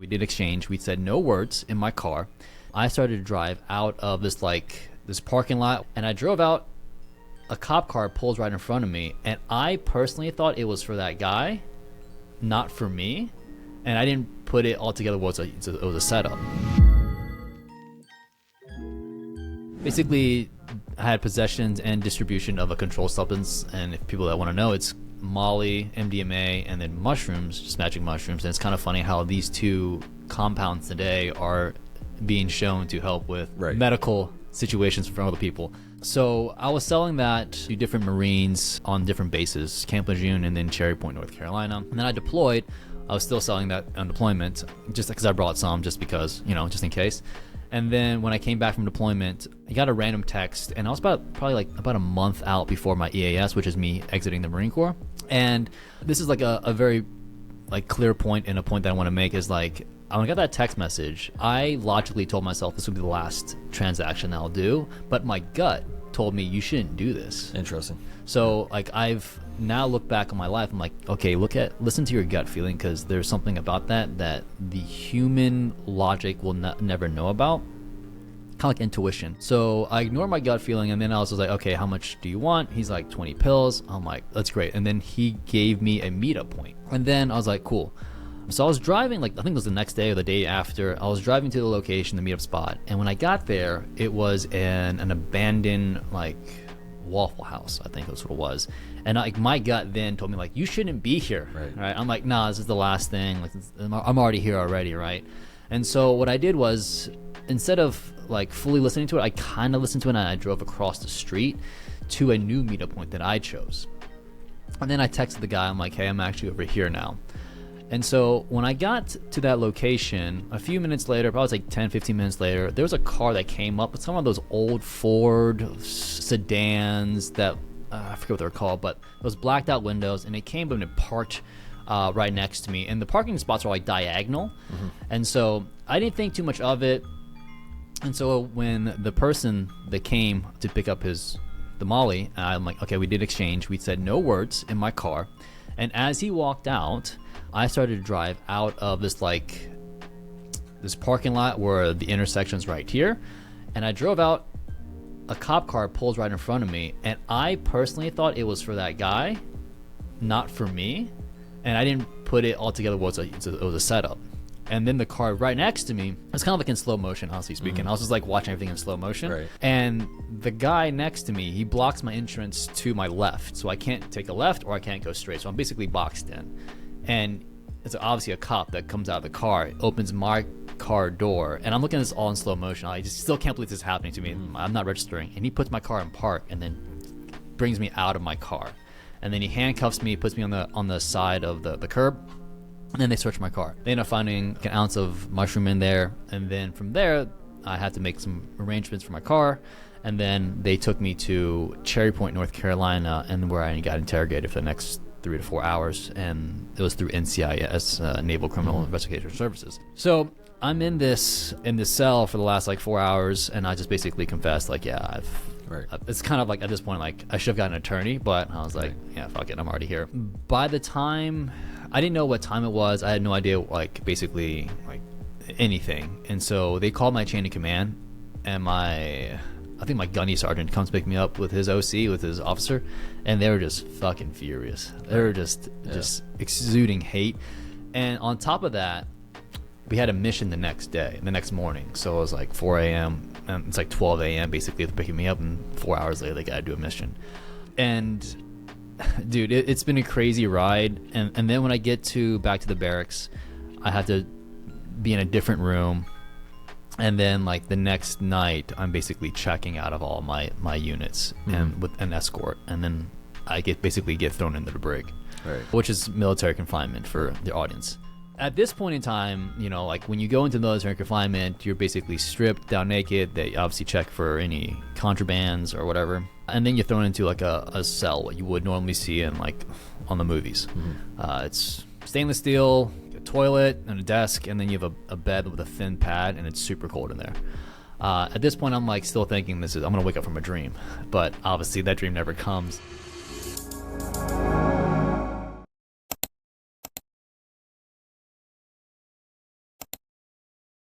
We did exchange. We said no words in my car. I started to drive out of this parking lot, and I drove out. A cop car pulls right in front of me, and I personally thought it was for that guy, not for me, and I didn't put it all together. It was a setup. Basically, I had possessions and distribution of a controlled substance, and if people that want to know, it's Molly, MDMA, and then mushrooms, just magic mushrooms. And it's kind of funny how these two compounds today are being shown to help with medical situations for other people. So I was selling that to different Marines on different bases, Camp Lejeune and then Cherry Point, North Carolina. And then I deployed. I was still selling that on deployment, just because I brought some, just because, just in case. And then when I came back from deployment, I got a random text, and I was about a month out before my EAS, which is me exiting the Marine Corps. And this is like a very clear point, and a point that I want to make is when I got that text message, I logically told myself this would be the last transaction I'll do, but my gut told me you shouldn't do this. Interesting. So I've now looked back on my life. I'm like, okay, listen to your gut feeling, because there's something about that the human logic will never know about. Kind of like intuition. So I ignored my gut feeling, and then I was like, okay, how much do you want? He's like, 20 pills. I'm like, that's great. And then he gave me a meetup point. And then I was like, cool. So I was driving, I think it was the next day or the day after, I was driving to the location, the meetup spot. And when I got there, it was an abandoned, Waffle House, I think that's what it was. And my gut then told me, you shouldn't be here. Right? I'm like, nah, this is the last thing. I'm already here already, right? And so what I did was, instead of fully listening to it, I kind of listened to it, and I drove across the street to a new meetup point that I chose. And then I texted the guy. I'm like, hey, I'm actually over here now. And so when I got to that location, a few minutes later, probably 10, 15 minutes later, there was a car that came up with some of those old Ford sedans that, I forget what they're called, but those blacked out windows, and it came up and it parked right next to me. And the parking spots are diagonal. Mm-hmm. And so I didn't think too much of it. And so when the person that came to pick up the Molly, I'm like, okay, we did exchange. We said no words in my car. And as he walked out, I started to drive out of this parking lot where the intersection's right here. And I drove out. A cop car pulls right in front of me. And I personally thought it was for that guy, not for me. And I didn't put it all together. It was a setup. And then the car right next to me, it's kind of in slow motion, honestly speaking. Mm-hmm. I was just watching everything in slow motion. Right. And the guy next to me, he blocks my entrance to my left. So I can't take a left or I can't go straight. So I'm basically boxed in. And it's obviously a cop that comes out of the car, opens my car door, and I'm looking at this all in slow motion. I just still can't believe this is happening to me. Mm-hmm. I'm not registering. And he puts my car in park and then brings me out of my car. And then he handcuffs me, puts me on the side of the curb. And then they search my car. They end up finding an ounce of mushroom in there. And then from there, I had to make some arrangements for my car. And then they took me to Cherry Point, North Carolina, and where I got interrogated for the next 3 to 4 hours. And it was through NCIS, Naval Criminal Investigation Services. So I'm in this cell for the last 4 hours, and I just basically confessed, it's kind of at this point, I should have gotten an attorney, but I was like, yeah, fuck it, I'm already here. By the time, I didn't know what time it was. I had no idea, basically, anything. And so they called my chain of command, and I think my gunny sergeant comes pick me up with his OC, with his officer, and they were just fucking furious. They were just exuding hate. And on top of that, we had a mission the next morning. So it was 4 a.m. and it's 12 a.m. basically for picking me up, and 4 hours later they got to do a mission. And dude, it's been a crazy ride. And then when I get back to the barracks, I have to be in a different room. And then the next night, I'm basically checking out of all my units and with an escort. And then I get thrown into the brig, which is military confinement for the audience. At this point in time, when you go into military confinement, you're basically stripped down naked. They obviously check for any contrabands or whatever. And then you're thrown into a cell, what you would normally see in on the movies. Mm-hmm. It's stainless steel, a toilet and a desk, and then you have a bed with a thin pad, and it's super cold in there. At this point, I'm still thinking I'm going to wake up from a dream. But obviously that dream never comes.